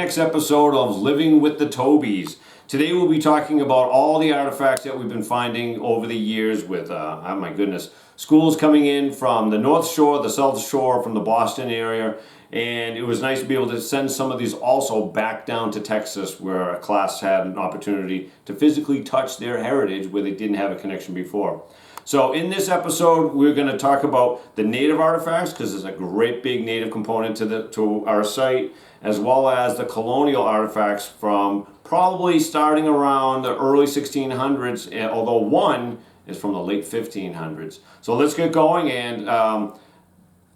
next episode of Living with the Tobeys. Today we'll be talking about all the artifacts that we've been finding over the years with, oh my goodness, schools coming in from the North Shore, the South Shore, from the Boston area. And it was nice to be able to send some of these also back down to Texas, where a class had an opportunity to physically touch their heritage where they didn't have a connection before. So in this episode, we're going to talk about the native artifacts, because there's a great big native component to our site, as well as the colonial artifacts from probably starting around the early 1600s, although one is from the late 1500s. So let's get going, and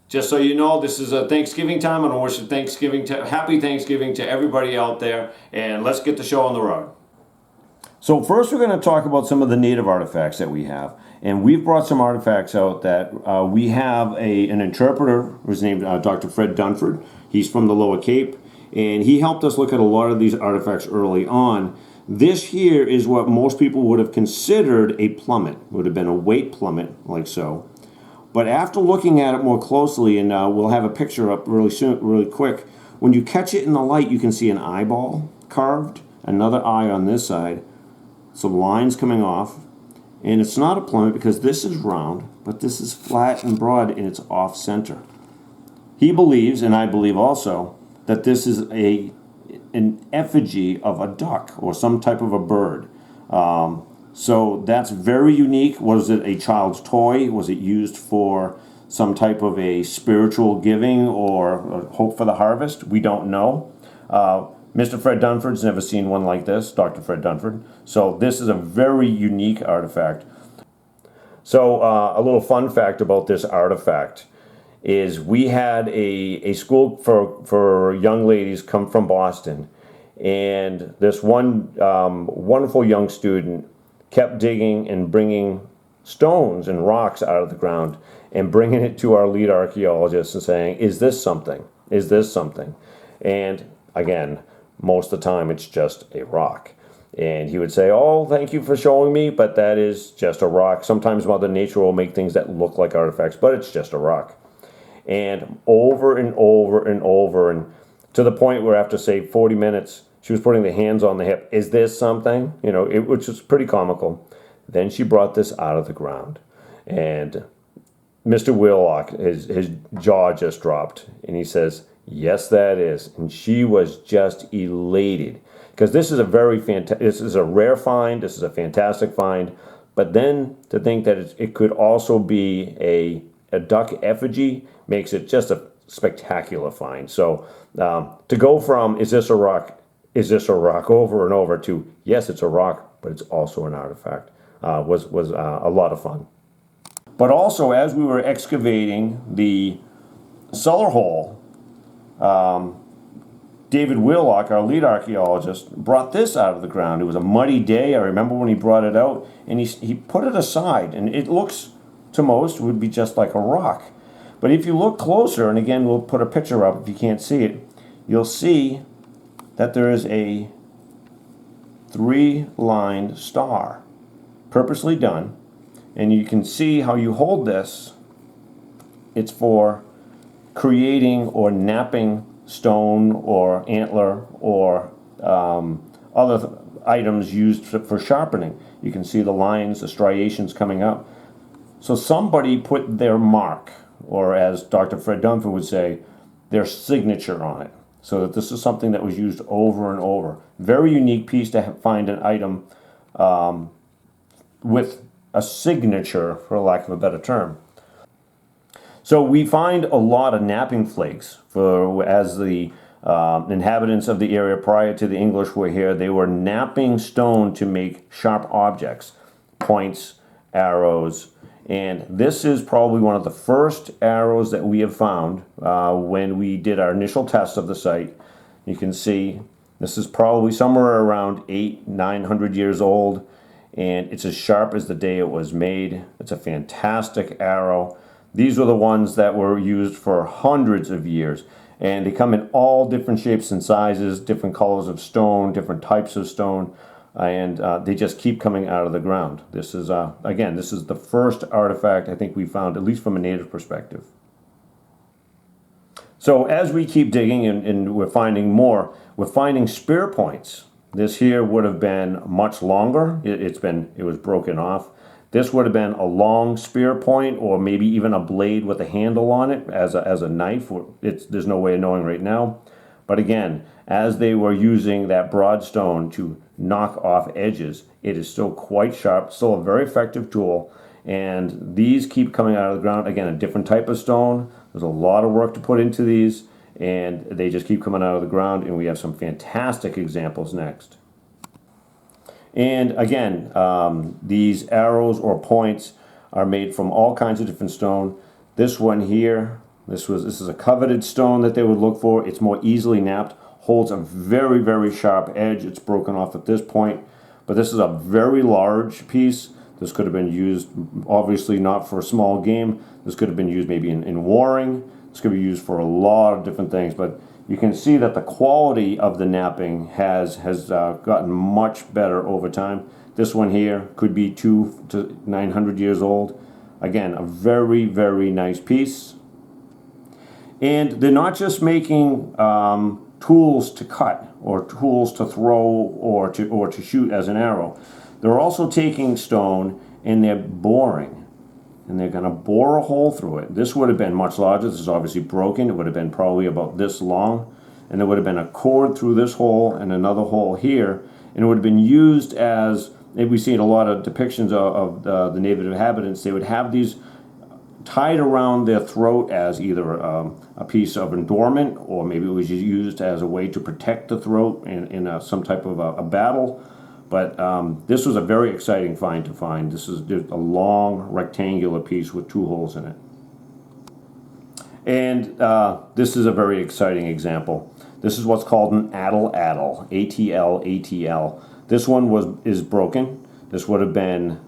just so you know, this is a Thanksgiving time, and I wish happy Thanksgiving to everybody out there, and let's get the show on the road. So first we're going to talk about some of the native artifacts that we have. And we've brought some artifacts out that we have an interpreter who's named Dr. Fred Dunford. He's from the Lower Cape, and he helped us look at a lot of these artifacts early on. This here is what most people would have considered a plummet, would have been a weight plummet, like so. But after looking at it more closely, and we'll have a picture up really quick, when you catch it in the light, you can see an eyeball carved, another eye on this side, some lines coming off. And it's not a plummet because this is round, but this is flat and broad, and it's off center. He believes, and I believe also, that this is an effigy of a duck or some type of a bird. So that's very unique. Was it a child's toy? Was it used for some type of a spiritual giving or hope for the harvest? We don't know. Mr. Fred Dunford's never seen one like this, Dr. Fred Dunford. So this is a very unique artifact. So a little fun fact about this artifact is we had a school for young ladies come from Boston. And this one wonderful young student kept digging and bringing stones and rocks out of the ground and bringing it to our lead archaeologist and saying, is this something? Is this something? And again, most of the time it's just a rock. And he would say, oh, thank you for showing me, but that is just a rock. Sometimes Mother Nature will make things that look like artifacts, but it's just a rock. And over and over and over, and to the point where after, say, 40 minutes, she was putting the hands on the hip. Is this something? You know, which was pretty comical. Then she brought this out of the ground. And Mr. Wheelock, his jaw just dropped. And he says, yes, that is. And she was just elated, because this is this is a rare find. This is a fantastic find. But then to think that it could also be a duck effigy makes it just a spectacular find. So to go from is this a rock over and over to yes, it's a rock, but it's also an artifact was a lot of fun. But also, as we were excavating the cellar hole, David Wheelock, our lead archaeologist, brought this out of the ground. It was a muddy day. I remember when he brought it out, and he put it aside, and it looks, to most, would be just like a rock. But if you look closer, and again, we'll put a picture up if you can't see it, you'll see that there is a 3-lined star, purposely done. And you can see how you hold this. It's for creating or napping stone or antler or other items used for sharpening. You can see the lines, the striations coming up. So somebody put their mark, or as Dr. Fred Dunford would say, their signature on it. So that this is something that was used over and over. Very unique piece to find an item with a signature, for lack of a better term. So we find a lot of napping flakes. As the inhabitants of the area prior to the English were here, they were napping stone to make sharp objects, points, arrows. And this is probably one of the first arrows that we have found when we did our initial test of the site. You can see this is probably somewhere around 800-900 years old, and it's as sharp as the day it was made. It's a fantastic arrow. These were the ones that were used for hundreds of years, and they come in all different shapes and sizes, different colors of stone, different types of stone, and they just keep coming out of the ground. This is, again, this is the first artifact I think we found, at least from a native perspective. So as we keep digging and we're finding more, we're finding spear points. This here would have been much longer. It was broken off. This would have been a long spear point, or maybe even a blade with a handle on it as a knife. There's no way of knowing right now. But again, as they were using that broad stone to knock off edges, it is still quite sharp, still a very effective tool. And these keep coming out of the ground. Again, a different type of stone. There's a lot of work to put into these, and they just keep coming out of the ground, and we have some fantastic examples next. And again, these arrows or points are made from all kinds of different stone. This one here, this is a coveted stone that they would look for. It's more easily knapped, holds a very, very sharp edge. It's broken off at this point, but this is a very large piece. This could have been used, obviously not for small game. This could have been used maybe in warring. This could be used for a lot of different things, but you can see that the quality of the knapping has gotten much better over time. This one here could be 200 to 900 years old. Again, a very, very nice piece. And they're not just making tools to cut or tools to throw or to shoot as an arrow. They're also taking stone and they're boring. And they're going to bore a hole through it. This would have been much larger. This is obviously broken. It would have been probably about this long. And there would have been a cord through this hole and another hole here. And it would have been used as, we've seen a lot of depictions of the native inhabitants. They would have these tied around their throat as either a piece of adornment, or maybe it was used as a way to protect the throat in some type of a battle. But this was a very exciting find to find. This is just a long rectangular piece with 2 holes in it. And this is a very exciting example. This is what's called an atl-atl, A-T-L. This one is broken. This would have been,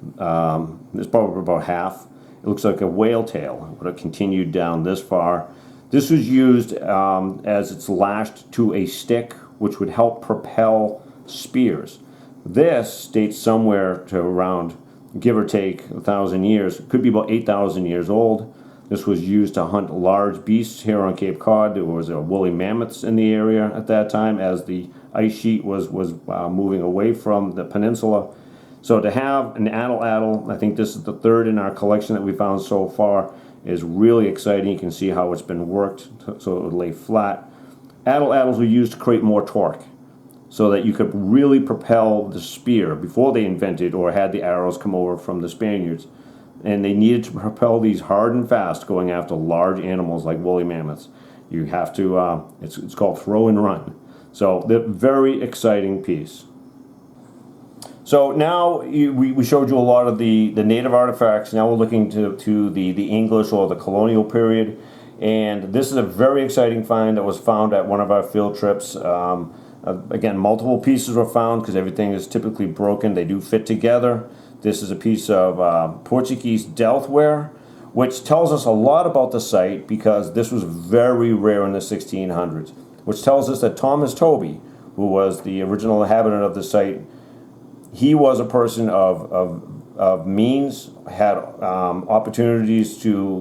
it's probably about half. It looks like a whale tail. It would have continued down this far. This was used as it's lashed to a stick, which would help propel spears. This dates somewhere to around, give or take, 1,000 years. It could be about 8,000 years old. This was used to hunt large beasts here on Cape Cod. There was woolly mammoths in the area at that time as the ice sheet was moving away from the peninsula. So to have an atl-atl, I think this is the 3rd in our collection that we found so far, is really exciting. You can see how it's been worked so it would lay flat. Atl-atls were used to create more torque, so that you could really propel the spear before they invented or had the arrows come over from the Spaniards. And they needed to propel these hard and fast going after large animals like woolly mammoths. You have to, it's called throw and run. So the very exciting piece. So now we showed you a lot of the native artifacts. Now we're looking to the English or the colonial period. And this is a very exciting find that was found at one of our field trips. Again, multiple pieces were found because everything is typically broken. They do fit together. This is a piece of Portuguese delftware, which tells us a lot about the site because this was very rare in the 1600s, which tells us that Thomas Tobey, who was the original inhabitant of the site, he was a person of means, had opportunities to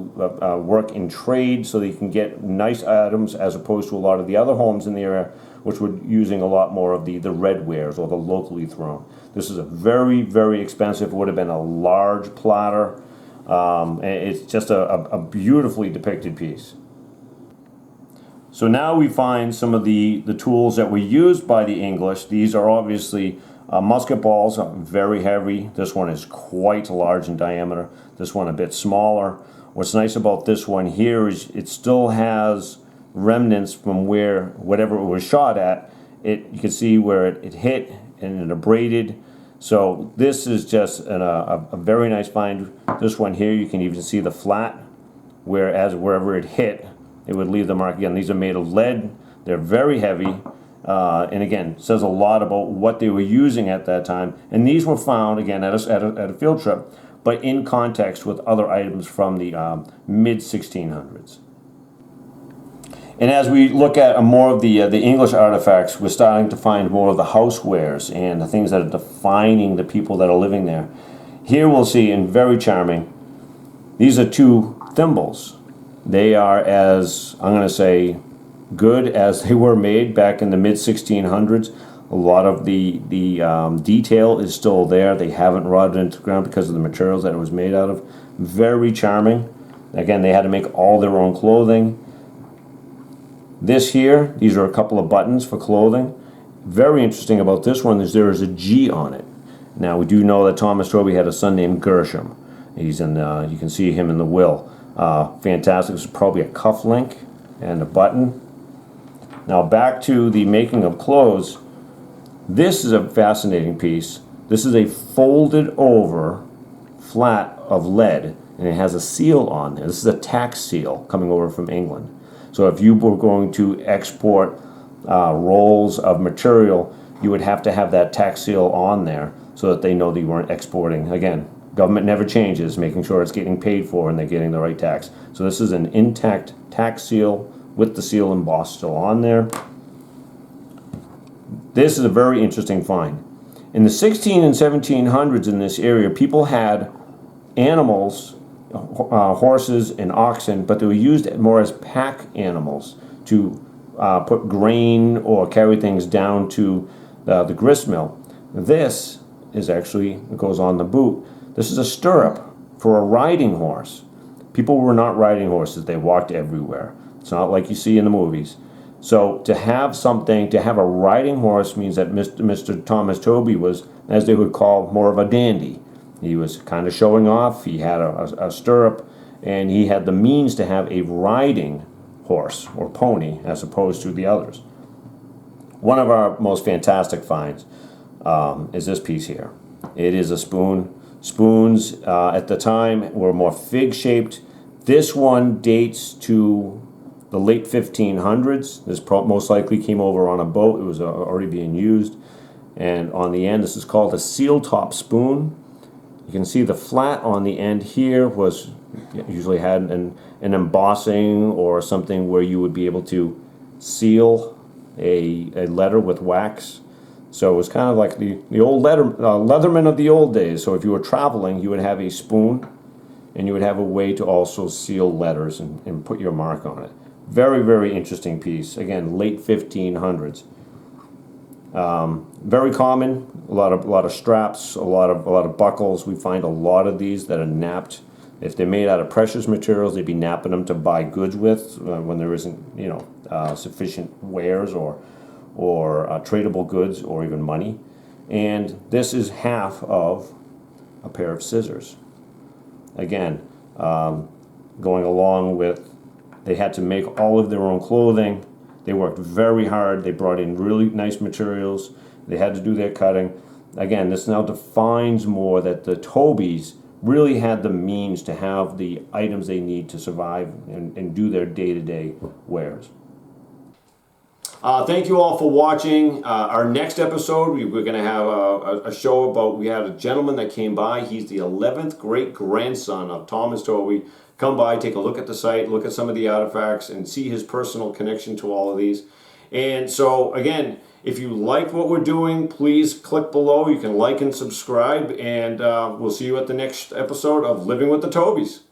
work in trade so that he can get nice items as opposed to a lot of the other homes in the area, which were using a lot more of the red wares or the locally thrown. This is a very, very expensive, would have been a large platter. It's just a beautifully depicted piece. So now we find some of the tools that were used by the English. These are obviously musket balls, very heavy. This one is quite large in diameter. This one a bit smaller. What's nice about this one here is it still has remnants from whatever it was shot at. You can see where it hit and it abraded. So this is just a very nice find. This one here, you can even see the flat, wherever it hit, it would leave the mark again. These are made of lead. They're very heavy. And again, says a lot about what they were using at that time. And these were found, again, at a field trip, but in context with other items from the mid-1600s. And as we look at more of the English artifacts, we're starting to find more of the housewares and the things that are defining the people that are living there. Here we'll see, and very charming, these are 2 thimbles. They are, as I'm going to say, good as they were made back in the mid 1600s. A lot of the detail is still there. They haven't rotted into the ground because of the materials that it was made out of. Very charming. Again, they had to make all their own clothing. This here, these are a couple of buttons for clothing. Very interesting about this one is there is a G on it. Now we do know that Thomas Tobey had a son named Gershom. He's in. You can see him in the will. Fantastic. This is probably a cuff link and a button. Now back to the making of clothes. This is a fascinating piece. This is a folded over flat of lead, and it has a seal on there. This is a tax seal coming over from England. So if you were going to export rolls of material, you would have to have that tax seal on there so that they know that you weren't exporting. Again, government never changes, making sure it's getting paid for and they're getting the right tax. So this is an intact tax seal with the seal embossed still on there. This is a very interesting find. In the 16 and 1700s in this area, people had animals, horses and oxen, but they were used more as pack animals to put grain or carry things down to the grist mill. This is actually, it goes on the boot. This is a stirrup for a riding horse. People were not riding horses, they walked everywhere. It's not like you see in the movies. So to have something, to have a riding horse means that Mr. Thomas Tobey was, as they would call, more of a dandy. He was kind of showing off, he had a stirrup, and he had the means to have a riding horse or pony as opposed to the others. One of our most fantastic finds is this piece here. It is a spoon. Spoons at the time were more fig-shaped. This one dates to the late 1500s. This most likely came over on a boat. It was already being used. And on the end, this is called a seal-top spoon. You can see the flat on the end here was usually had an embossing or something where you would be able to seal a letter with wax. So it was kind of like the old Leatherman of the old days. So if you were traveling, you would have a spoon and you would have a way to also seal letters and put your mark on it. Very, very interesting piece. Again, late 1500s. Very common. A lot of straps, a lot of buckles. We find a lot of these that are napped. If they're made out of precious materials, they'd be napping them to buy goods with when there isn't, sufficient wares or tradable goods or even money. And this is half of a pair of scissors. Again, going along with, they had to make all of their own clothing. They worked very hard. They brought in really nice materials. They had to do their cutting. Again, this now defines more that the Tobeys really had the means to have the items they need to survive and do their day-to-day wares. Thank you all for watching. Our next episode, we're going to have a show about, we had a gentleman that came by. He's the 11th great-grandson of Thomas Tobey. Come by, take a look at the site, look at some of the artifacts, and see his personal connection to all of these. And so, again, if you like what we're doing, please click below. You can like and subscribe, and we'll see you at the next episode of Living with the Tobeys.